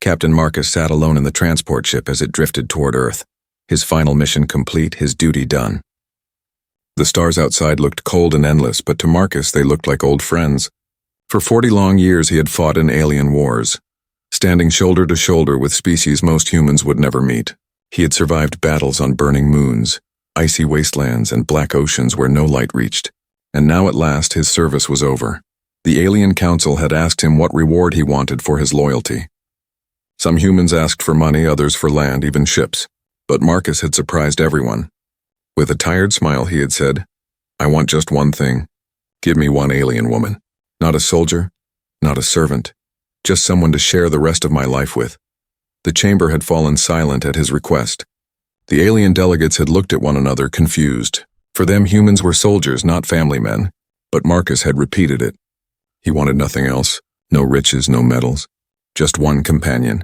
Captain Marcus sat alone in the transport ship as it drifted toward Earth. His final mission complete, his duty done. The stars outside looked cold and endless, but to Marcus they looked like old friends. For 40 long years he had fought in alien wars, standing shoulder to shoulder with species most humans would never meet. He had survived battles on burning moons, icy wastelands, and black oceans where no light reached. And now at last his service was over. The Alien Council had asked him what reward he wanted for his loyalty. Some humans asked for money, others for land, even ships. But Marcus had surprised everyone. With a tired smile he had said, "I want just one thing. Give me one alien woman. Not a soldier, not a servant, just someone to share the rest of my life with." The chamber had fallen silent at his request. The alien delegates had looked at one another, confused. For them, humans were soldiers, not family men. But Marcus had repeated it. He wanted nothing else. No riches, no medals. Just one companion.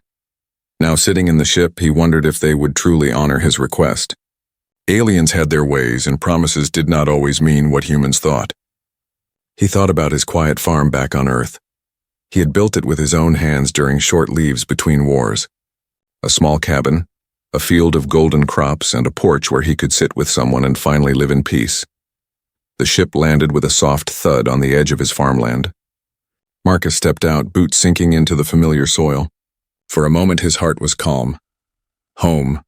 Now sitting in the ship, he wondered if they would truly honor his request. Aliens had their ways, and promises did not always mean what humans thought. He thought about his quiet farm back on Earth. He had built it with his own hands during short leaves between wars. A small cabin, a field of golden crops, and a porch where he could sit with someone and finally live in peace. The ship landed with a soft thud on the edge of his farmland. Marcus stepped out, boots sinking into the familiar soil. For a moment his heart was calm. Home.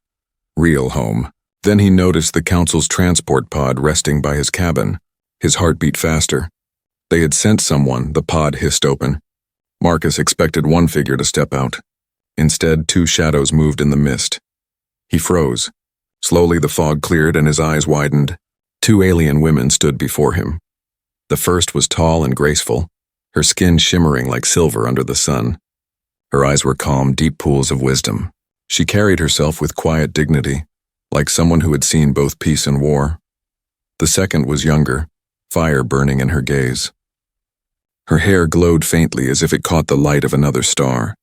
Real home. Then he noticed the council's transport pod resting by his cabin. His heart beat faster. They had sent someone, the pod hissed open. Marcus expected one figure to step out. Instead, two shadows moved in the mist. He froze. Slowly the fog cleared and his eyes widened. Two alien women stood before him. The first was tall and graceful, her skin shimmering like silver under the sun. Her eyes were calm, deep pools of wisdom. She carried herself with quiet dignity, like someone who had seen both peace and war. The second was younger, fire burning in her gaze. Her hair glowed faintly as if it caught the light of another star.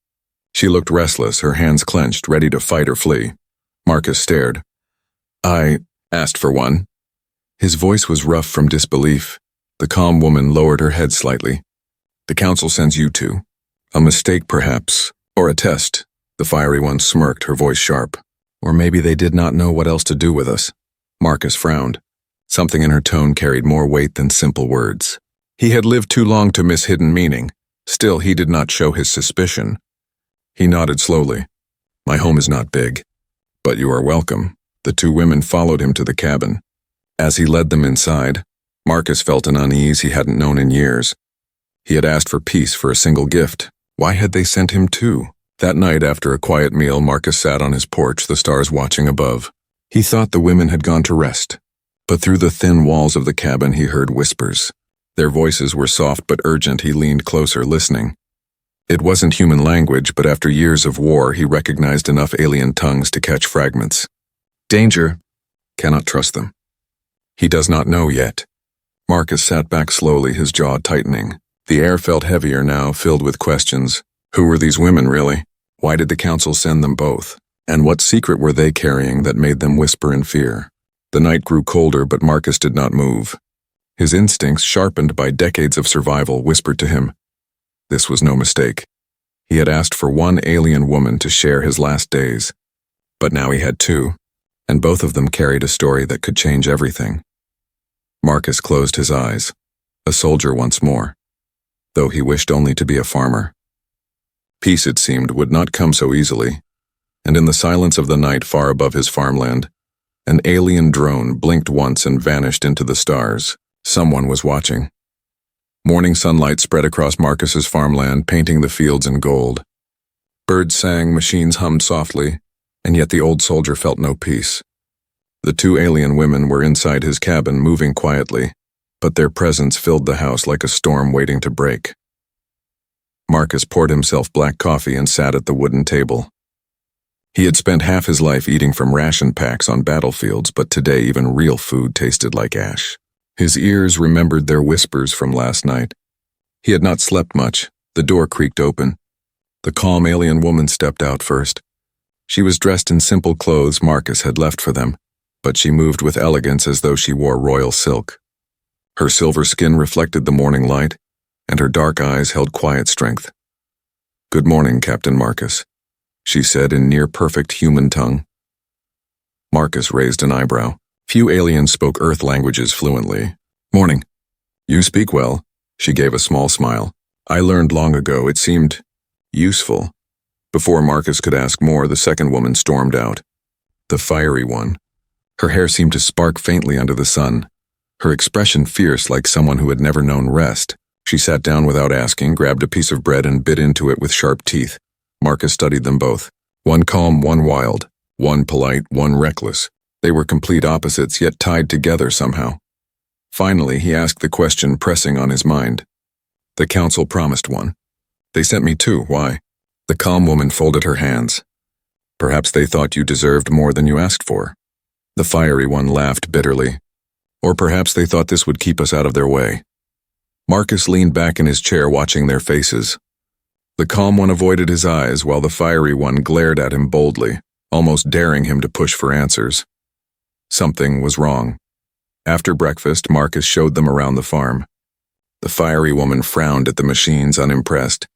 She looked restless, her hands clenched, ready to fight or flee. Marcus stared. "I asked for one." His voice was rough from disbelief. The calm woman lowered her head slightly. "The council sends you two. A mistake, perhaps, or a test." The fiery one smirked, her voice sharp. "Or maybe they did not know what else to do with us." Marcus frowned. Something in her tone carried more weight than simple words. He had lived too long to miss hidden meaning. Still, he did not show his suspicion. He nodded slowly. "My home is not big, but you are welcome." The two women followed him to the cabin. As he led them inside, Marcus felt an unease he hadn't known in years. He had asked for peace, for a single gift. Why had they sent him two? That night, after a quiet meal, Marcus sat on his porch, the stars watching above. He thought the women had gone to rest, but through the thin walls of the cabin he heard whispers. Their voices were soft but urgent. He leaned closer, listening. It wasn't human language, but after years of war, he recognized enough alien tongues to catch fragments. Danger. Cannot trust them. He does not know yet. Marcus sat back slowly, his jaw tightening. The air felt heavier now, filled with questions. Who were these women, really? Why did the council send them both? And what secret were they carrying that made them whisper in fear? The night grew colder, but Marcus did not move. His instincts, sharpened by decades of survival, whispered to him. This was no mistake. He had asked for one alien woman to share his last days. But now he had two, and both of them carried a story that could change everything. Marcus closed his eyes, a soldier once more, though he wished only to be a farmer. Peace, it seemed, would not come so easily, and in the silence of the night far above his farmland, an alien drone blinked once and vanished into the stars. Someone was watching. Morning sunlight spread across Marcus's farmland, painting the fields in gold. Birds sang, machines hummed softly, and yet the old soldier felt no peace. The two alien women were inside his cabin, moving quietly, but their presence filled the house like a storm waiting to break. Marcus poured himself black coffee and sat at the wooden table. He had spent half his life eating from ration packs on battlefields, but today even real food tasted like ash. His ears remembered their whispers from last night. He had not slept much. The door creaked open. The calm alien woman stepped out first. She was dressed in simple clothes Marcus had left for them, but she moved with elegance as though she wore royal silk. Her silver skin reflected the morning light, and her dark eyes held quiet strength. "Good morning, Captain Marcus." she said in near-perfect human tongue. Marcus raised an eyebrow. Few aliens spoke Earth languages fluently. Morning. You speak well, she gave a small smile. I learned long ago. It seemed useful. Before Marcus could ask more, the second woman stormed out. The fiery one. Her hair seemed to spark faintly under the sun. Her expression fierce, like someone who had never known rest. She sat down without asking, grabbed a piece of bread and bit into it with sharp teeth. Marcus studied them both. One calm, one wild. One polite, one reckless. They were complete opposites, yet tied together somehow. Finally, he asked the question pressing on his mind. The council promised one. They sent me two. Why? The calm woman folded her hands. Perhaps they thought you deserved more than you asked for. The fiery one laughed bitterly. Or perhaps they thought this would keep us out of their way. Marcus leaned back in his chair, watching their faces. The calm one avoided his eyes while the fiery one glared at him boldly, almost daring him to push for answers. Something was wrong. After breakfast, Marcus showed them around the farm. The fiery woman frowned at the machines, unimpressed.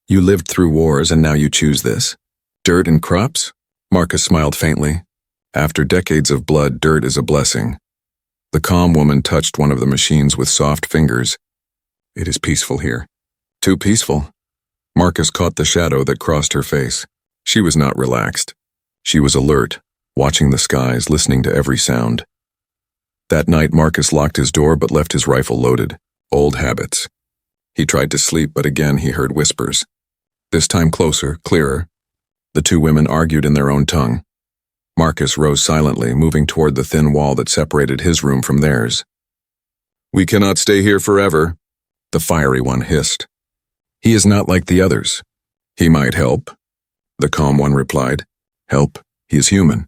You lived through wars and now you choose this. Dirt and crops? Marcus smiled faintly. After decades of blood, dirt is a blessing. The calm woman touched one of the machines with soft fingers. It is peaceful here. Too peaceful. Marcus caught the shadow that crossed her face. She was not relaxed. She was alert, watching the skies, listening to every sound. That night, Marcus locked his door but left his rifle loaded. Old habits. He tried to sleep, but again he heard whispers. This time closer, clearer. The two women argued in their own tongue. Marcus rose silently, moving toward the thin wall that separated his room from theirs. We cannot stay here forever, the fiery one hissed. He is not like the others. He might help, the calm one replied. Help? He is human.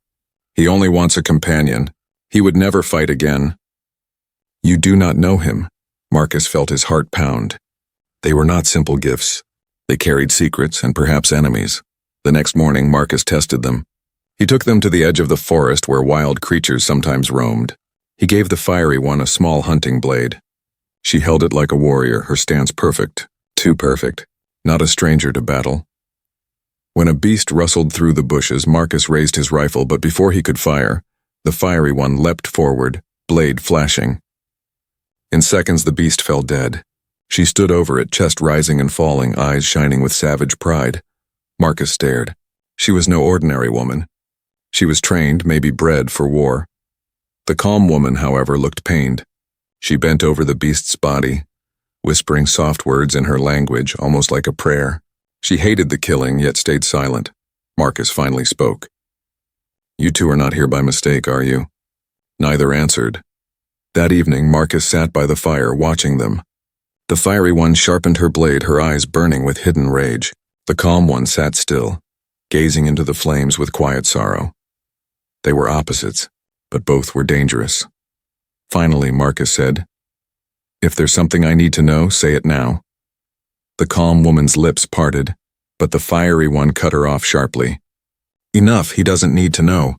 He only wants a companion. He would never fight again. You do not know him. Marcus felt his heart pound. They were not simple gifts. They carried secrets and perhaps enemies. The next morning, Marcus tested them. He took them to the edge of the forest where wild creatures sometimes roamed. He gave the fiery one a small hunting blade. She held it like a warrior, her stance perfect. Too perfect. Not a stranger to battle. When a beast rustled through the bushes, Marcus raised his rifle, but before he could fire, the fiery one leapt forward, blade flashing. In seconds, the beast fell dead. She stood over it, chest rising and falling, eyes shining with savage pride. Marcus stared. She was no ordinary woman. She was trained, maybe bred, for war. The calm woman, however, looked pained. She bent over the beast's body, whispering soft words in her language, almost like a prayer. She hated the killing, yet stayed silent. Marcus finally spoke. You two are not here by mistake, are you? Neither answered. That evening, Marcus sat by the fire, watching them. The fiery one sharpened her blade, her eyes burning with hidden rage. The calm one sat still, gazing into the flames with quiet sorrow. They were opposites, but both were dangerous. Finally, Marcus said, If there's something I need to know, say it now. The calm woman's lips parted, but the fiery one cut her off sharply. Enough, he doesn't need to know.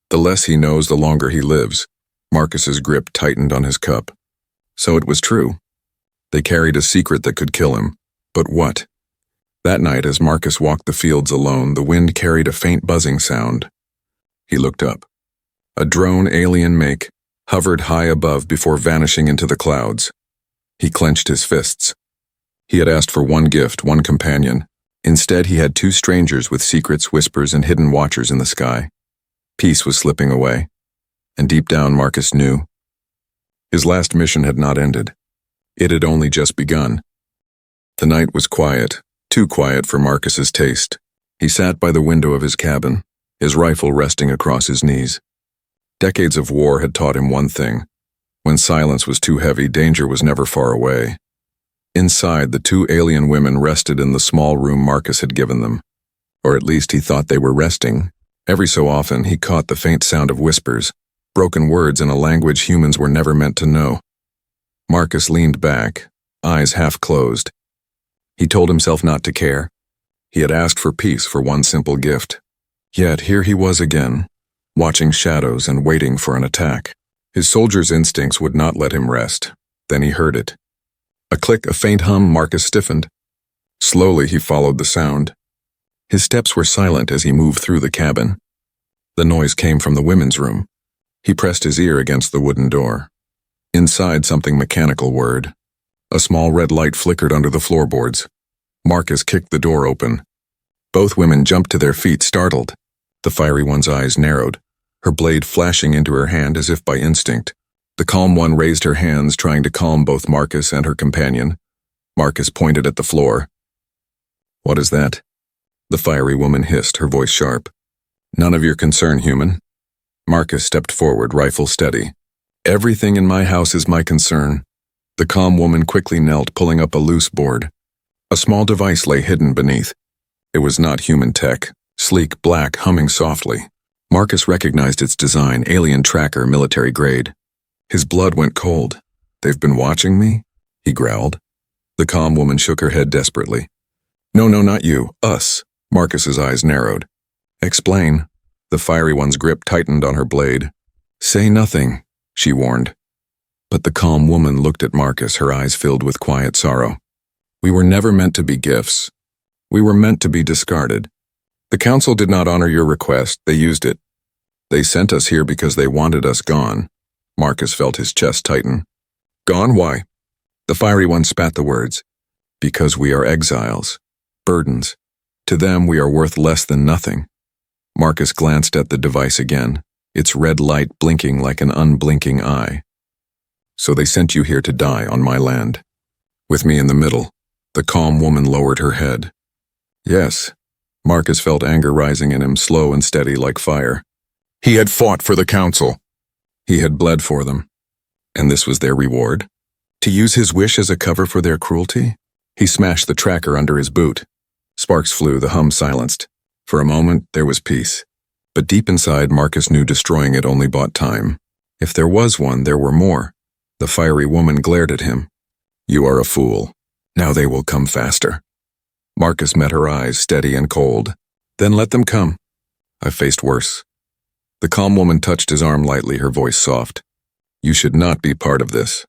The less he knows, the longer he lives. Marcus's grip tightened on his cup. So it was true. They carried a secret that could kill him. But what? That night, as Marcus walked the fields alone, the wind carried a faint buzzing sound. He looked up. A drone, alien make, hovered high above before vanishing into the clouds. He clenched his fists. He had asked for one gift, one companion. Instead, he had two strangers with secrets, whispers, and hidden watchers in the sky. Peace was slipping away, and deep down Marcus knew. His last mission had not ended. It had only just begun. The night was quiet, too quiet for Marcus's taste. He sat by the window of his cabin, his rifle resting across his knees. Decades of war had taught him one thing. When silence was too heavy, danger was never far away. Inside, the two alien women rested in the small room Marcus had given them. Or at least he thought they were resting. Every so often, he caught the faint sound of whispers, broken words in a language humans were never meant to know. Marcus leaned back, eyes half closed. He told himself not to care. He had asked for peace, for one simple gift. Yet here he was again, watching shadows and waiting for an attack. His soldier's instincts would not let him rest. Then he heard it. A click, a faint hum. Marcus stiffened. Slowly he followed the sound. His steps were silent as he moved through the cabin. The noise came from the women's room. He pressed his ear against the wooden door. Inside, something mechanical whirred. A small red light flickered under the floorboards. Marcus kicked the door open. Both women jumped to their feet, startled. The fiery one's eyes narrowed, her blade flashing into her hand as if by instinct. The calm one raised her hands, trying to calm both Marcus and her companion. Marcus pointed at the floor. "What is that?" The fiery woman hissed, her voice sharp. "None of your concern, human." Marcus stepped forward, rifle steady. "Everything in my house is my concern." The calm woman quickly knelt, pulling up a loose board. A small device lay hidden beneath. It was not human tech, sleek, black, humming softly. Marcus recognized its design, alien tracker, military grade. His blood went cold. "They've been watching me?" he growled. The calm woman shook her head desperately. No, not you. Us." Marcus's eyes narrowed. "Explain." The fiery one's grip tightened on her blade. "Say nothing," she warned. But the calm woman looked at Marcus, her eyes filled with quiet sorrow. "We were never meant to be gifts. We were meant to be discarded. The council did not honor your request, they used it. They sent us here because they wanted us gone." Marcus felt his chest tighten. "Gone? Why?" The fiery one spat the words. "Because we are exiles. Burdens. To them we are worth less than nothing." Marcus glanced at the device again, its red light blinking like an unblinking eye. "So they sent you here to die on my land. With me in the middle." The calm woman lowered her head. "Yes." Marcus felt anger rising in him, slow and steady like fire. He had fought for the council. He had bled for them. And this was their reward? To use his wish as a cover for their cruelty? He smashed the tracker under his boot. Sparks flew, the hum silenced. For a moment, there was peace. But deep inside, Marcus knew destroying it only bought time. If there was one, there were more. The fiery woman glared at him. "You are a fool. Now they will come faster." Marcus met her eyes, steady and cold. "Then let them come. I've faced worse." The calm woman touched his arm lightly, her voice soft. "You should not be part of this.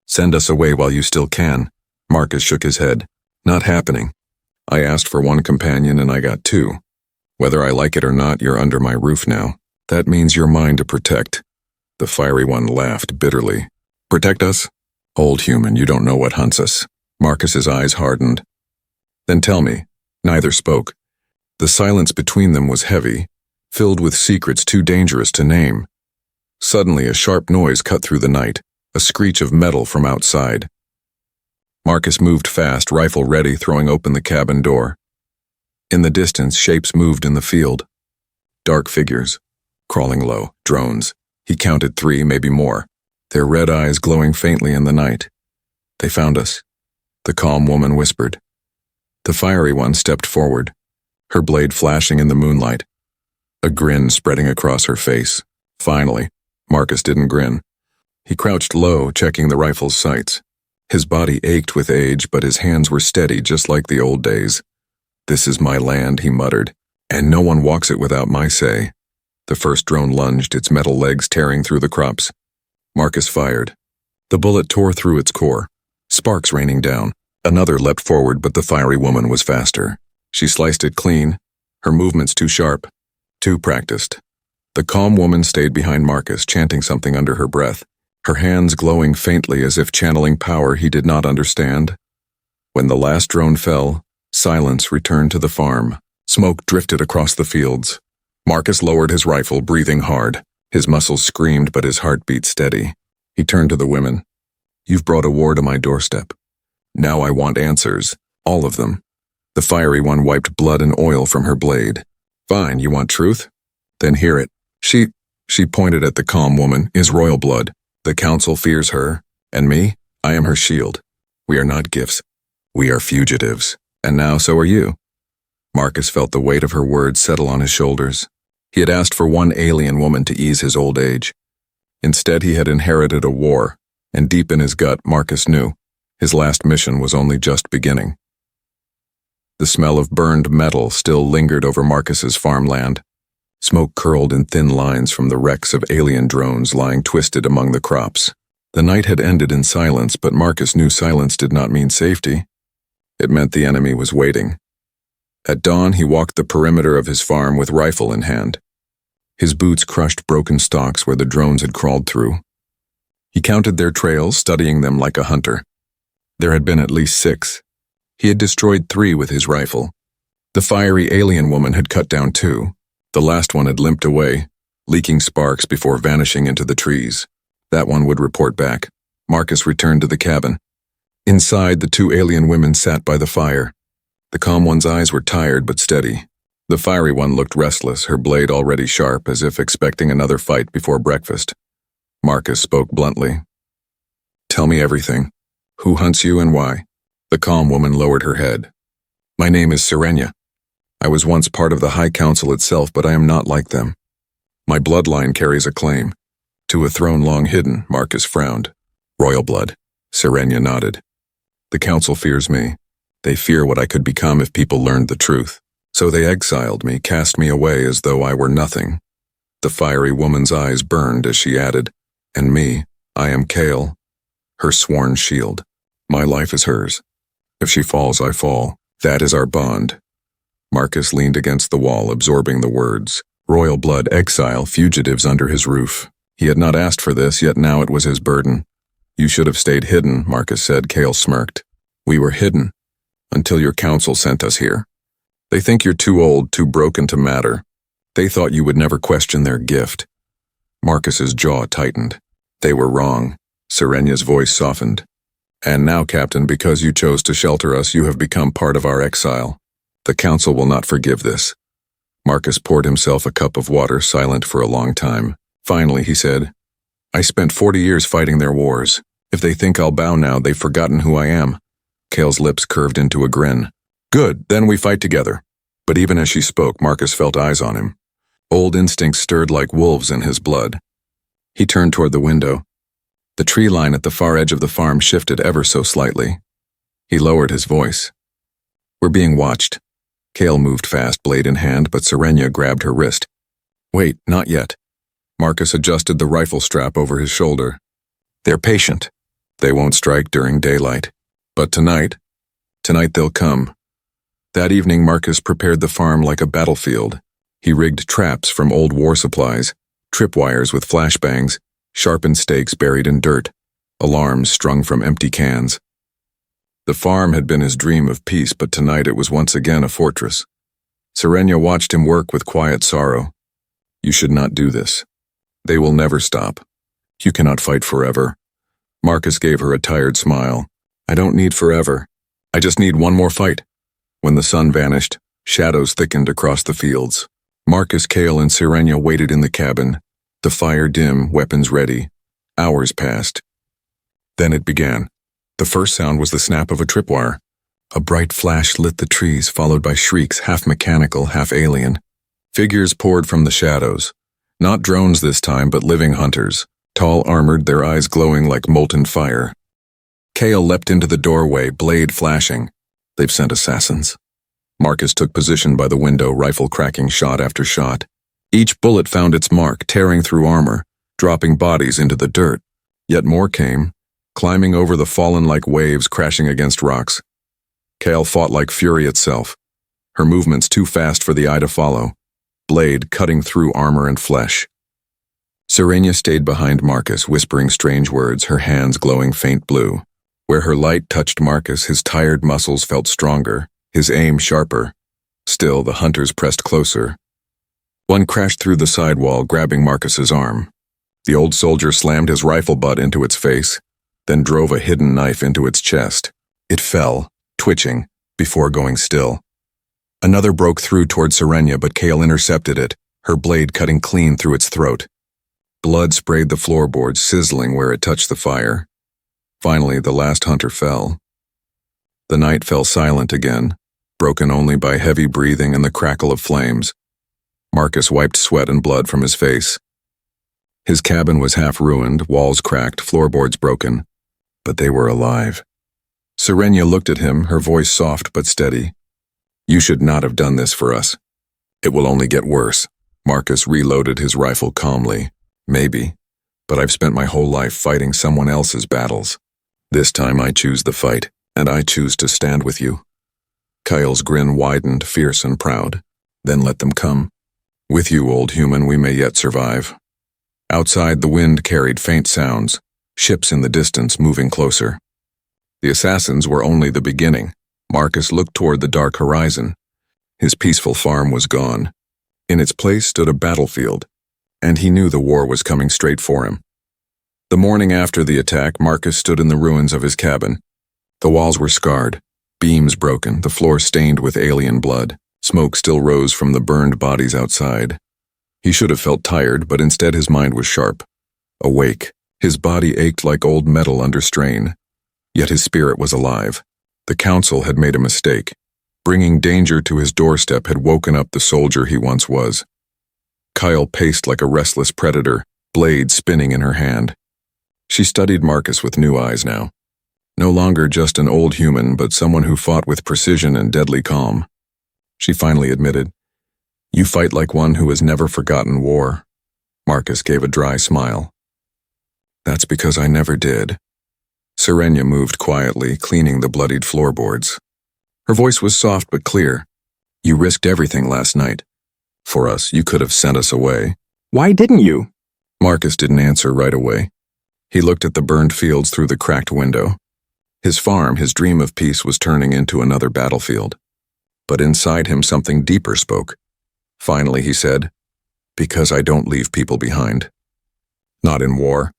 Send us away while you still can." Marcus shook his head. "Not happening. I asked for one companion and I got two. Whether I like it or not, you're under my roof now. That means you're mine to protect." The fiery one laughed bitterly. "Protect us? Old human, you don't know what hunts us." Marcus's eyes hardened. "Then tell me." Neither spoke. The silence between them was heavy, filled with secrets too dangerous to name. Suddenly, a sharp noise cut through the night, a screech of metal from outside. Marcus moved fast, rifle ready, throwing open the cabin door. In the distance, shapes moved in the field. Dark figures, crawling low, drones. He counted 3, maybe more, their red eyes glowing faintly in the night. "They found us," the calm woman whispered. The fiery one stepped forward, her blade flashing in the moonlight, a grin spreading across her face. Finally, Marcus didn't grin. He crouched low, checking the rifle's sights. His body ached with age, but his hands were steady, just like the old days. "This is my land," he muttered, "and no one walks it without my say." The first drone lunged, its metal legs tearing through the crops. Marcus fired. The bullet tore through its core, sparks raining down. Another leapt forward, but the fiery woman was faster. She sliced it clean, her movements too sharp, too practiced. The calm woman stayed behind Marcus, chanting something under her breath, her hands glowing faintly as if channeling power he did not understand. When the last drone fell, silence returned to the farm. Smoke drifted across the fields. Marcus lowered his rifle, breathing hard. His muscles screamed, but his heart beat steady. He turned to the women. "You've brought a war to my doorstep. Now I want answers. All of them." The fiery one wiped blood and oil from her blade. "Fine, you want truth? Then hear it. She pointed at the calm woman, is royal blood. The council fears her, and me, I am her shield. We are not gifts. We are fugitives, and now so are you." Marcus felt the weight of her words settle on his shoulders. He had asked for one alien woman to ease his old age. Instead, he had inherited a war, and deep in his gut, Marcus knew his last mission was only just beginning. The smell of burned metal still lingered over Marcus's farmland. Smoke curled in thin lines from the wrecks of alien drones lying twisted among the crops. The night had ended in silence, but Marcus knew silence did not mean safety. It meant the enemy was waiting. At dawn, he walked the perimeter of his farm with rifle in hand. His boots crushed broken stalks where the drones had crawled through. He counted their trails, studying them like a hunter. There had been at least 6. He had destroyed 3 with his rifle. The fiery alien woman had cut down 2. The last one had limped away, leaking sparks before vanishing into the trees. That one would report back. Marcus returned to the cabin. Inside, the 2 alien women sat by the fire. The calm one's eyes were tired but steady. The fiery one looked restless, her blade already sharp, as if expecting another fight before breakfast. Marcus spoke bluntly. "Tell me everything. Who hunts you and why?" The calm woman lowered her head. "My name is Serenia. I was once part of the High Council itself, but I am not like them. My bloodline carries a claim. To a throne long hidden," Marcus frowned. "Royal blood," Serenia nodded. "The Council fears me. They fear what I could become if people learned the truth. So they exiled me, cast me away as though I were nothing." The fiery woman's eyes burned as she added, "And me, I am Kale, her sworn shield. My life is hers. If she falls, I fall. That is our bond." Marcus leaned against the wall, absorbing the words. Royal blood, exile, fugitives under his roof. He had not asked for this, yet now it was his burden. "You should have stayed hidden," Marcus said. Kale smirked. "We were hidden, until your council sent us here. They think you're too old, too broken to matter. They thought you would never question their gift." Marcus's jaw tightened. "They were wrong." Serenia's voice softened. "And now, Captain, because you chose to shelter us, you have become part of our exile. The Council will not forgive this." Marcus poured himself a cup of water, silent for a long time. Finally, he said, "I spent 40 years fighting their wars. If they think I'll bow now, they've forgotten who I am." Kale's lips curved into a grin. "Good, then we fight together." But even as she spoke, Marcus felt eyes on him. Old instincts stirred like wolves in his blood. He turned toward the window. The tree line at the far edge of the farm shifted ever so slightly. He lowered his voice. "We're being watched." Kale moved fast, blade in hand, but Serenia grabbed her wrist. "Wait, not yet." Marcus adjusted the rifle strap over his shoulder. "They're patient. They won't strike during daylight. But tonight they'll come." That evening, Marcus prepared the farm like a battlefield. He rigged traps from old war supplies, tripwires with flashbangs, sharpened stakes buried in dirt, alarms strung from empty cans. The farm had been his dream of peace, but tonight it was once again a fortress. Serenia watched him work with quiet sorrow. "You should not do this. They will never stop. You cannot fight forever." Marcus gave her a tired smile. "I don't need forever. I just need one more fight." When the sun vanished, shadows thickened across the fields. Marcus, Kale, and Serenia waited in the cabin, the fire dim, weapons ready. Hours passed. Then it began. The first sound was the snap of a tripwire. A bright flash lit the trees, followed by shrieks, half mechanical, half alien. Figures poured from the shadows. Not drones this time, but living hunters, tall armored, their eyes glowing like molten fire. Kale leapt into the doorway, blade flashing. "They've sent assassins." Marcus took position by the window, rifle cracking shot after shot. Each bullet found its mark, tearing through armor, dropping bodies into the dirt. Yet more came, climbing over the fallen like waves, crashing against rocks. Kale fought like fury itself, her movements too fast for the eye to follow, blade cutting through armor and flesh. Serenia stayed behind Marcus, whispering strange words, her hands glowing faint blue. Where her light touched Marcus, his tired muscles felt stronger, his aim sharper. Still, the hunters pressed closer. One crashed through the side wall, grabbing Marcus's arm. The old soldier slammed his rifle butt into its face, then drove a hidden knife into its chest. It fell, twitching, before going still. Another broke through toward Serenia, but Kale intercepted it, her blade cutting clean through its throat. Blood sprayed the floorboards, sizzling where it touched the fire. Finally, the last hunter fell. The night fell silent again, broken only by heavy breathing and the crackle of flames. Marcus wiped sweat and blood from his face. His cabin was half ruined, walls cracked, floorboards broken, but they were alive. Serenia looked at him, her voice soft but steady. "You should not have done this for us. It will only get worse." Marcus reloaded his rifle calmly. "Maybe, but I've spent my whole life fighting someone else's battles. This time I choose the fight, and I choose to stand with you." Kyle's grin widened, fierce and proud. Then let them come. With you, old human, we may yet survive. Outside, the wind carried faint sounds, ships in the distance moving closer. The assassins were only the beginning. Marcus looked toward the dark horizon. His peaceful farm was gone. In its place stood a battlefield, and he knew the war was coming straight for him. The morning after the attack, Marcus stood in the ruins of his cabin. The walls were scarred, beams broken, the floor stained with alien blood. Smoke still rose from the burned bodies outside. He should have felt tired, but instead his mind was sharp. Awake, his body ached like old metal under strain. Yet his spirit was alive. The council had made a mistake. Bringing danger to his doorstep had woken up the soldier he once was. Kyle paced like a restless predator, blade spinning in her hand. She studied Marcus with new eyes now. No longer just an old human, but someone who fought with precision and deadly calm. She finally admitted, "You fight like one who has never forgotten war." Marcus gave a dry smile. "That's because I never did." Serenia moved quietly, cleaning the bloodied floorboards. Her voice was soft but clear. "You risked everything last night. For us, you could have sent us away." "Why didn't you?" Marcus didn't answer right away. He looked at the burned fields through the cracked window. His farm, his dream of peace, was turning into another battlefield. But inside him something deeper spoke. Finally he said, "Because I don't leave people behind." "Not in war.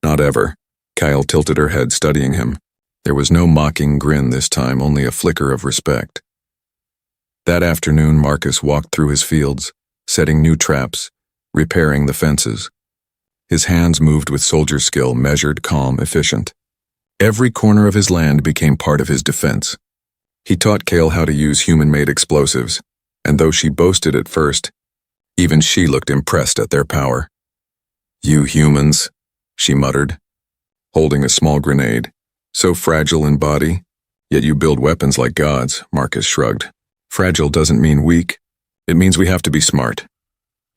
Not ever." Kyle tilted her head, studying him. There was no mocking grin this time, only a flicker of respect. That afternoon, Marcus walked through his fields, setting new traps, repairing the fences. His hands moved with soldier skill, measured, calm, efficient. Every corner of his land became part of his defense. He taught Kale how to use human-made explosives, and though she boasted at first, even she looked impressed at their power. "You humans," she muttered, holding a small grenade. "So fragile in body, yet you build weapons like gods." Marcus shrugged. "Fragile doesn't mean weak. It means we have to be smart."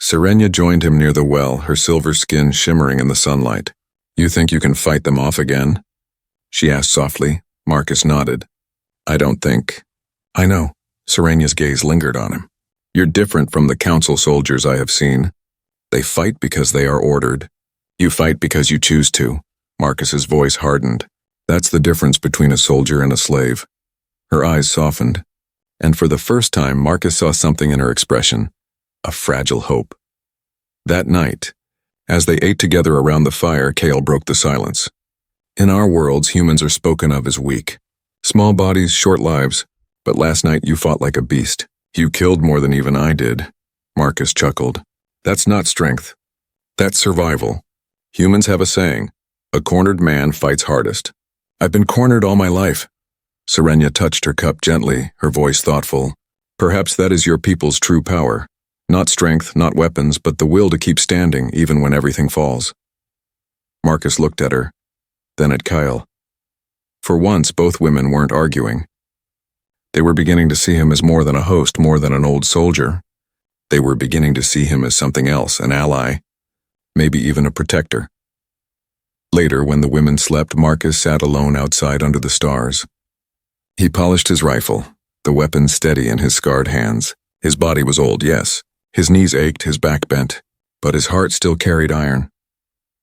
Serenia joined him near the well, her silver skin shimmering in the sunlight. "You think you can fight them off again?" she asked softly. Marcus nodded. "I don't think." "I know." Serenia's gaze lingered on him. "You're different from the council soldiers I have seen. They fight because they are ordered. You fight because you choose to." Marcus's voice hardened. "That's the difference between a soldier and a slave." Her eyes softened, and for the first time Marcus saw something in her expression, a fragile hope. That night, as they ate together around the fire, Kale broke the silence. "In our worlds, humans are spoken of as weak. Small bodies, short lives, but last night you fought like a beast. You killed more than even I did." Marcus chuckled. "That's not strength. That's survival. Humans have a saying, a cornered man fights hardest. I've been cornered all my life." Serenia touched her cup gently, her voice thoughtful. "Perhaps that is your people's true power. Not strength, not weapons, but the will to keep standing even when everything falls." Marcus looked at her, then at Kyle. For once, both women weren't arguing. They were beginning to see him as more than a host, more than an old soldier. They were beginning to see him as something else, an ally, maybe even a protector. Later, when the women slept, Marcus sat alone outside under the stars. He polished his rifle, the weapon steady in his scarred hands. His body was old, yes. His knees ached, his back bent, but his heart still carried iron.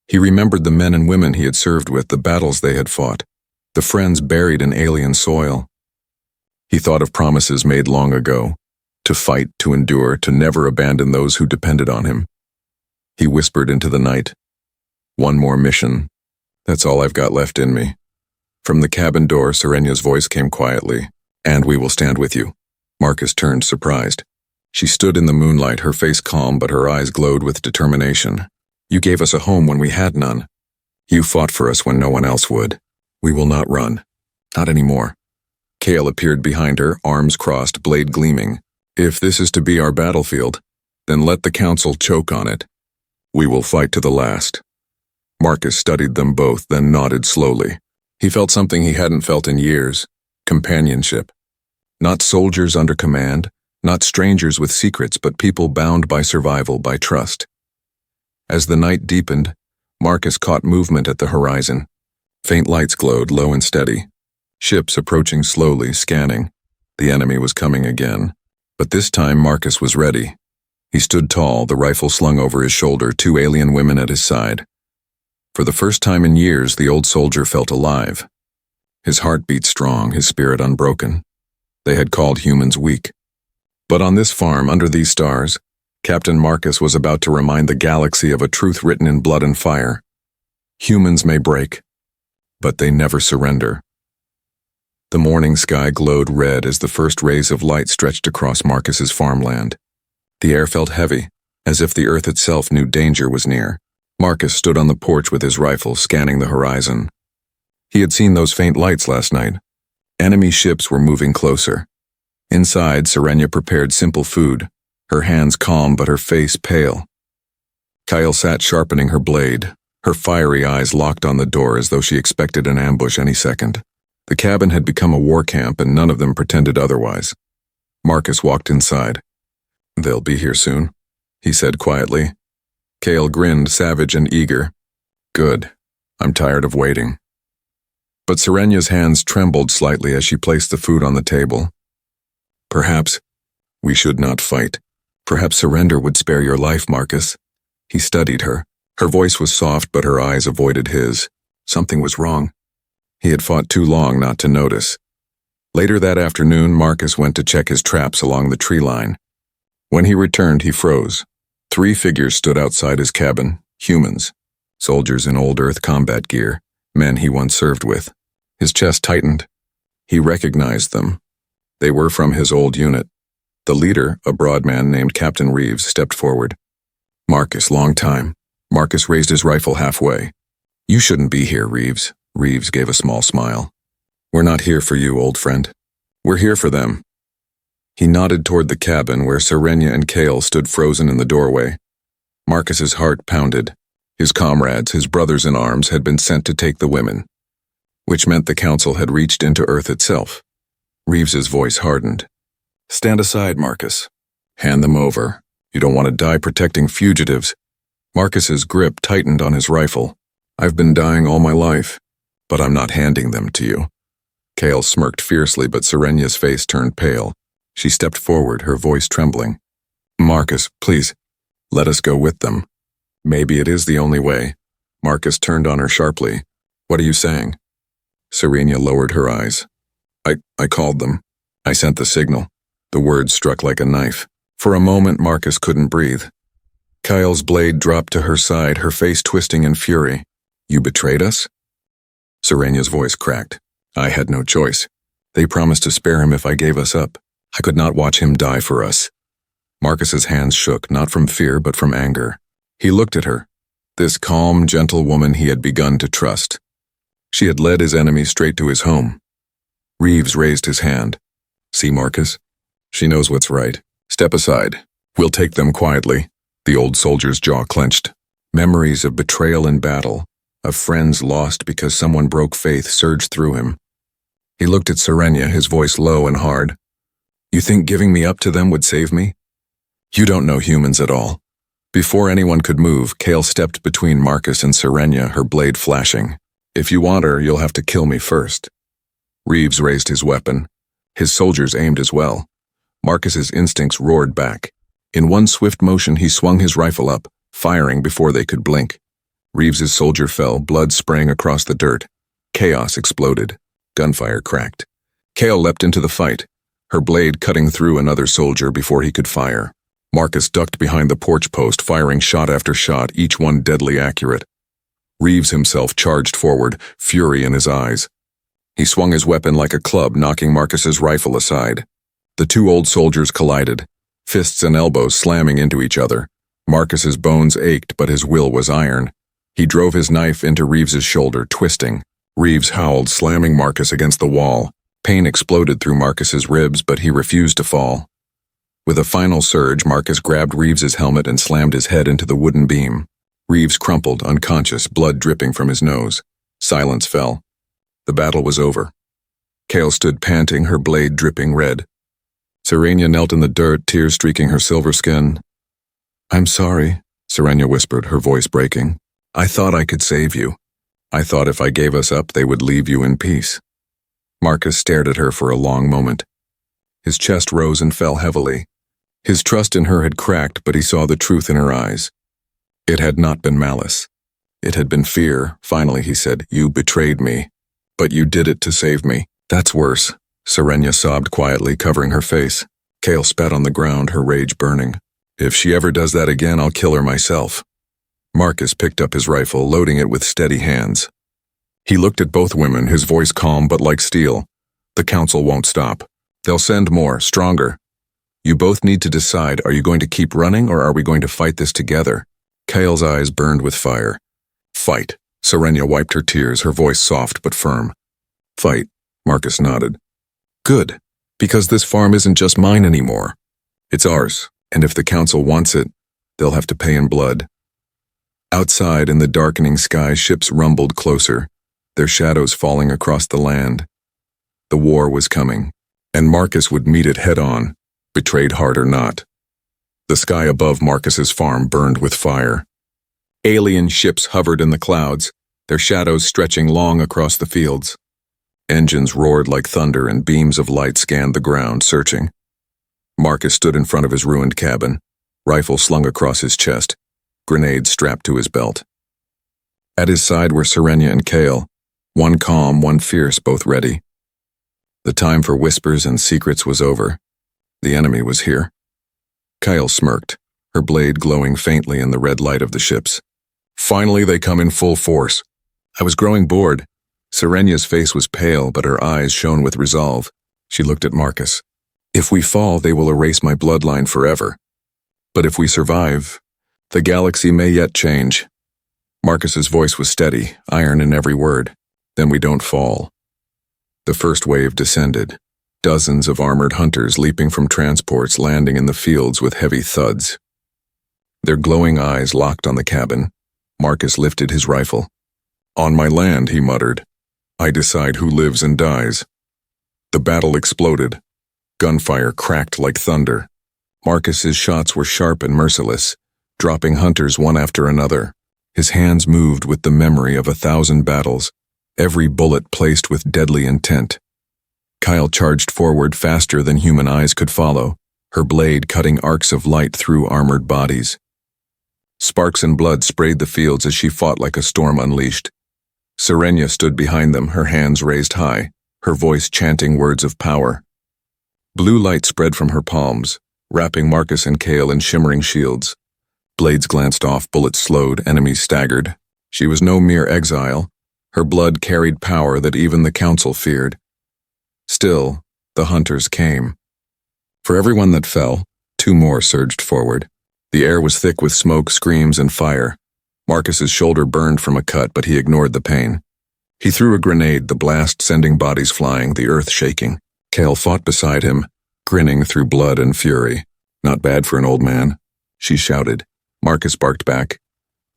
He remembered the men and women he had served with, the battles they had fought, the friends buried in alien soil. He thought of promises made long ago, to fight, to endure, to never abandon those who depended on him. He whispered into the night, "One more mission. That's all I've got left in me." From the cabin door, Serenia's voice came quietly, "And we will stand with you." Marcus turned, surprised. She stood in the moonlight, her face calm, but her eyes glowed with determination. "You gave us a home when we had none. You fought for us when no one else would. We will not run. Not anymore." Kale appeared behind her, arms crossed, blade gleaming. "If this is to be our battlefield, then let the council choke on it. We will fight to the last." Marcus studied them both, then nodded slowly. He felt something he hadn't felt in years, companionship. Not soldiers under command, not strangers with secrets, but people bound by survival, by trust. As the night deepened, Marcus caught movement at the horizon. Faint lights glowed, low and steady. Ships approaching slowly, scanning. The enemy was coming again. But this time Marcus was ready. He stood tall, the rifle slung over his shoulder, 2 alien women at his side. For the first time in years, the old soldier felt alive. His heart beat strong, his spirit unbroken. They had called humans weak. But on this farm, under these stars, Captain Marcus was about to remind the galaxy of a truth written in blood and fire. Humans may break, but they never surrender. The morning sky glowed red as the first rays of light stretched across Marcus's farmland. The air felt heavy, as if the earth itself knew danger was near. Marcus stood on the porch with his rifle, scanning the horizon. He had seen those faint lights last night. Enemy ships were moving closer. Inside, Serenia prepared simple food, her hands calm but her face pale. Kyle sat sharpening her blade, her fiery eyes locked on the door as though she expected an ambush any second. The cabin had become a war camp and none of them pretended otherwise. Marcus walked inside. "They'll be here soon," he said quietly. Kale grinned, savage and eager. "Good. I'm tired of waiting." But Serenia's hands trembled slightly as she placed the food on the table. "Perhaps we should not fight. Perhaps surrender would spare your life, Marcus." He studied her. Her voice was soft, but her eyes avoided his. Something was wrong. He had fought too long not to notice. Later that afternoon, Marcus went to check his traps along the tree line. When he returned, he froze. 3 figures stood outside his cabin, humans, soldiers in old Earth combat gear, men he once served with. His chest tightened. He recognized them. They were from his old unit. The leader, a broad man named Captain Reeves, stepped forward. "Marcus, long time." Marcus raised his rifle halfway. "You shouldn't be here, Reeves." Reeves gave a small smile. "We're not here for you, old friend. We're here for them." He nodded toward the cabin where Serenia and Kale stood frozen in the doorway. Marcus's heart pounded. His comrades, his brothers in arms, had been sent to take the women, which meant the council had reached into Earth itself. Reeves's voice hardened. "Stand aside, Marcus. Hand them over. You don't want to die protecting fugitives." Marcus's grip tightened on his rifle. "I've been dying all my life, but I'm not handing them to you." Kale smirked fiercely, but Serenia's face turned pale. She stepped forward, her voice trembling. "Marcus, please, let us go with them. Maybe it is the only way." Marcus turned on her sharply. "What are you saying?" Serenia lowered her eyes. I called them. I sent the signal." The words struck like a knife. For a moment, Marcus couldn't breathe. Kyle's blade dropped to her side, her face twisting in fury. "You betrayed us?" Serenia's voice cracked. "I had no choice. They promised to spare him if I gave us up. I could not watch him die for us." Marcus's hands shook, not from fear but from anger. He looked at her, this calm, gentle woman he had begun to trust. She had led his enemy straight to his home. Reeves raised his hand. "See, Marcus? She knows what's right. Step aside. We'll take them quietly." The old soldier's jaw clenched. Memories of betrayal in battle, of friends lost because someone broke faith, surged through him. He looked at Serenia, his voice low and hard. "You think giving me up to them would save me? You don't know humans at all." Before anyone could move, Kale stepped between Marcus and Serenia, her blade flashing. "If you want her, you'll have to kill me first." Reeves raised his weapon. His soldiers aimed as well. Marcus's instincts roared back. In one swift motion, he swung his rifle up, firing before they could blink. Reeves's soldier fell, blood spraying across the dirt. Chaos exploded. Gunfire cracked. Kale leapt into the fight, her blade cutting through another soldier before he could fire. Marcus ducked behind the porch post, firing shot after shot, each one deadly accurate. Reeves himself charged forward, fury in his eyes. He swung his weapon like a club, knocking Marcus's rifle aside. The 2 old soldiers collided, fists and elbows slamming into each other. Marcus's bones ached, but his will was iron. He drove his knife into Reeves's shoulder, twisting. Reeves howled, slamming Marcus against the wall. Pain exploded through Marcus's ribs, but he refused to fall. With a final surge, Marcus grabbed Reeves's helmet and slammed his head into the wooden beam. Reeves crumpled, unconscious, blood dripping from his nose. Silence fell. The battle was over. Kale stood panting, her blade dripping red. Serenia knelt in the dirt, tears streaking her silver skin. "I'm sorry," Serenia whispered, her voice breaking. "I thought I could save you. I thought if I gave us up, they would leave you in peace." Marcus stared at her for a long moment. His chest rose and fell heavily. His trust in her had cracked, but he saw the truth in her eyes. It had not been malice. It had been fear. Finally, he said, "You betrayed me. But you did it to save me." "That's worse," Serenia sobbed quietly, covering her face. Kale spat on the ground, her rage burning. "If she ever does that again, I'll kill her myself." Marcus picked up his rifle, loading it with steady hands. He looked at both women, his voice calm but like steel. "The council won't stop. They'll send more, stronger. You both need to decide, are you going to keep running or are we going to fight this together?" Kale's eyes burned with fire. "Fight." Serenia wiped her tears, her voice soft but firm. "Fight," Marcus nodded. "Good, because this farm isn't just mine anymore. It's ours, and if the council wants it, they'll have to pay in blood." Outside, in the darkening sky, ships rumbled closer, their shadows falling across the land. The war was coming, and Marcus would meet it head-on, betrayed heart or not. The sky above Marcus's farm burned with fire. Alien ships hovered in the clouds, their shadows stretching long across the fields. Engines roared like thunder and beams of light scanned the ground, searching. Marcus stood in front of his ruined cabin, rifle slung across his chest, grenade strapped to his belt. At his side were Serenia and Kale, one calm, one fierce, both ready. The time for whispers and secrets was over. The enemy was here. Kyle smirked, her blade glowing faintly in the red light of the ships. "Finally they come in full force." I was growing bored. Serenia's face was pale, but her eyes shone with resolve. She looked at Marcus. "If we fall, they will erase my bloodline forever. But if we survive, the galaxy may yet change." Marcus's voice was steady, iron in every word. "Then we don't fall." The first wave descended, dozens of armored hunters leaping from transports, landing in the fields with heavy thuds. Their glowing eyes locked on the cabin. Marcus lifted his rifle. "On my land," he muttered, "I decide who lives and dies." The battle exploded. Gunfire cracked like thunder. Marcus's shots were sharp and merciless, dropping hunters one after another. His hands moved with the memory of 1,000 battles, every bullet placed with deadly intent. Kyle charged forward faster than human eyes could follow, her blade cutting arcs of light through armored bodies. Sparks and blood sprayed the fields as she fought like a storm unleashed. Serenia stood behind them, her hands raised high, her voice chanting words of power. Blue light spread from her palms, wrapping Marcus and Kale in shimmering shields. Blades glanced off, bullets slowed, enemies staggered. She was no mere exile. Her blood carried power that even the council feared. Still, the hunters came. For everyone that fell, 2 more surged forward. The air was thick with smoke, screams, and fire. Marcus's shoulder burned from a cut, but he ignored the pain. He threw a grenade, the blast sending bodies flying, the earth shaking. Kale fought beside him, grinning through blood and fury. "Not bad for an old man," she shouted. Marcus barked back.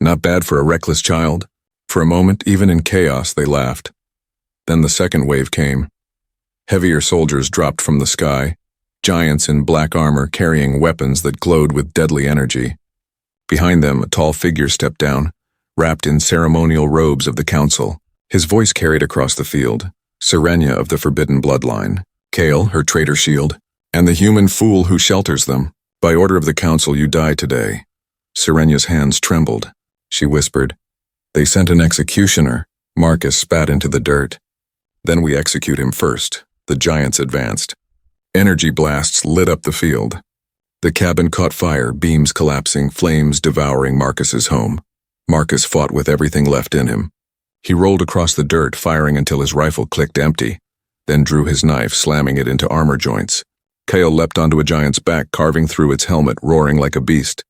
"Not bad for a reckless child." For a moment, even in chaos, they laughed. Then the second wave came. Heavier soldiers dropped from the sky, giants in black armor carrying weapons that glowed with deadly energy. Behind them, a tall figure stepped down, wrapped in ceremonial robes of the council. His voice carried across the field. Serenia of the forbidden bloodline, Kale, her traitor shield, and the human fool who shelters them. "By order of the council, you die today." Serenia's hands trembled. She whispered, "They sent an executioner." Marcus spat into the dirt. "Then we execute him first." The giants advanced. Energy blasts lit up the field. The cabin caught fire, beams collapsing, flames devouring Marcus's home. Marcus fought with everything left in him. He rolled across the dirt, firing until his rifle clicked empty, then drew his knife, slamming it into armor joints. Kale leapt onto a giant's back, carving through its helmet, roaring like a beast.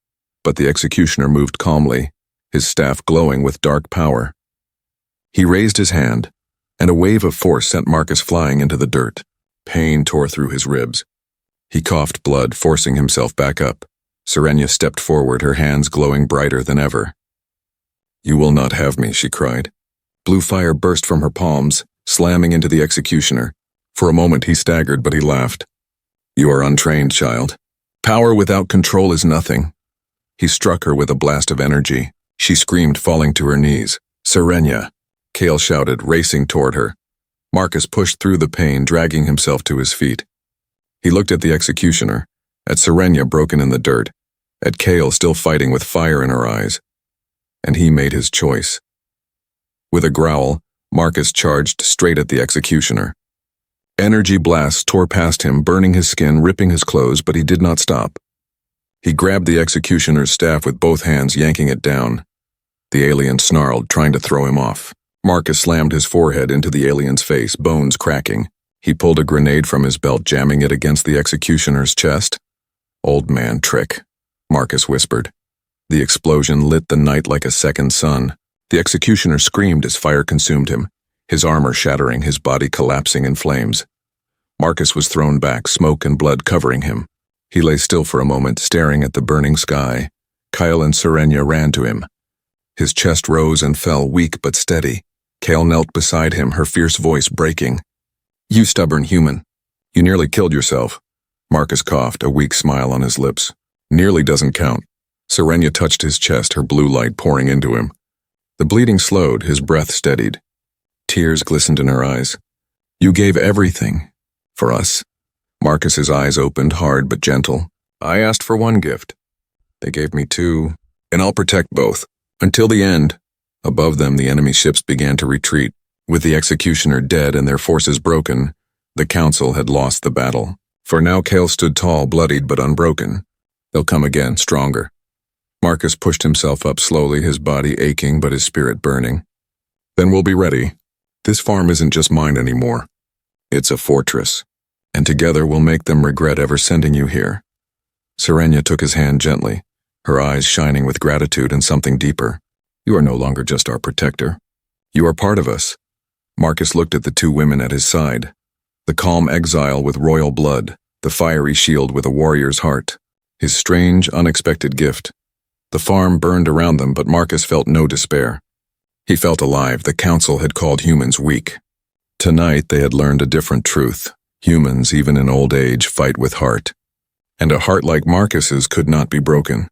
But the executioner moved calmly, his staff glowing with dark power. He raised his hand, and a wave of force sent Marcus flying into the dirt. Pain tore through his ribs. He coughed blood, forcing himself back up. Serenia stepped forward, her hands glowing brighter than ever. "You will not have me," she cried. Blue fire burst from her palms, slamming into the executioner. For a moment he staggered, but he laughed. "You are untrained, child. Power without control is nothing." He struck her with a blast of energy. She screamed, falling to her knees. "Serenia!" Kale shouted, racing toward her. Marcus pushed through the pain, dragging himself to his feet. He looked at the executioner, at Serenia broken in the dirt, at Kale still fighting with fire in her eyes. And he made his choice. With a growl, Marcus charged straight at the executioner. Energy blasts tore past him, burning his skin, ripping his clothes, but he did not stop. He grabbed the executioner's staff with both hands, yanking it down. The alien snarled, trying to throw him off. Marcus slammed his forehead into the alien's face, bones cracking. He pulled a grenade from his belt, jamming it against the executioner's chest. "Old man trick," Marcus whispered. The explosion lit the night like a second sun. The executioner screamed as fire consumed him, his armor shattering, his body collapsing in flames. Marcus was thrown back, smoke and blood covering him. He lay still for a moment, staring at the burning sky. Kyle and Serenia ran to him. His chest rose and fell, weak but steady. Kale knelt beside him, her fierce voice breaking. "You stubborn human. You nearly killed yourself." Marcus coughed, a weak smile on his lips. "Nearly doesn't count." Serenia touched his chest, her blue light pouring into him. The bleeding slowed, his breath steadied. Tears glistened in her eyes. "You gave everything. For us." Marcus's eyes opened, hard but gentle. "I asked for one gift. They gave me two, and I'll protect both. Until the end." Above them, the enemy ships began to retreat. With the executioner dead and their forces broken, the council had lost the battle. For now, Kale stood tall, bloodied but unbroken. They'll come again, stronger. Marcus pushed himself up slowly, his body aching but his spirit burning. "Then we'll be ready. This farm isn't just mine anymore. It's a fortress. And together we'll make them regret ever sending you here." Serenia took his hand gently, her eyes shining with gratitude and something deeper. "You are no longer just our protector. You are part of us." Marcus looked at the two women at his side. The calm exile with royal blood, the fiery shield with a warrior's heart. His strange, unexpected gift. The farm burned around them, but Marcus felt no despair. He felt alive. The council had called humans weak. Tonight they had learned a different truth. Humans, even in old age, fight with heart. And a heart like Marcus's could not be broken.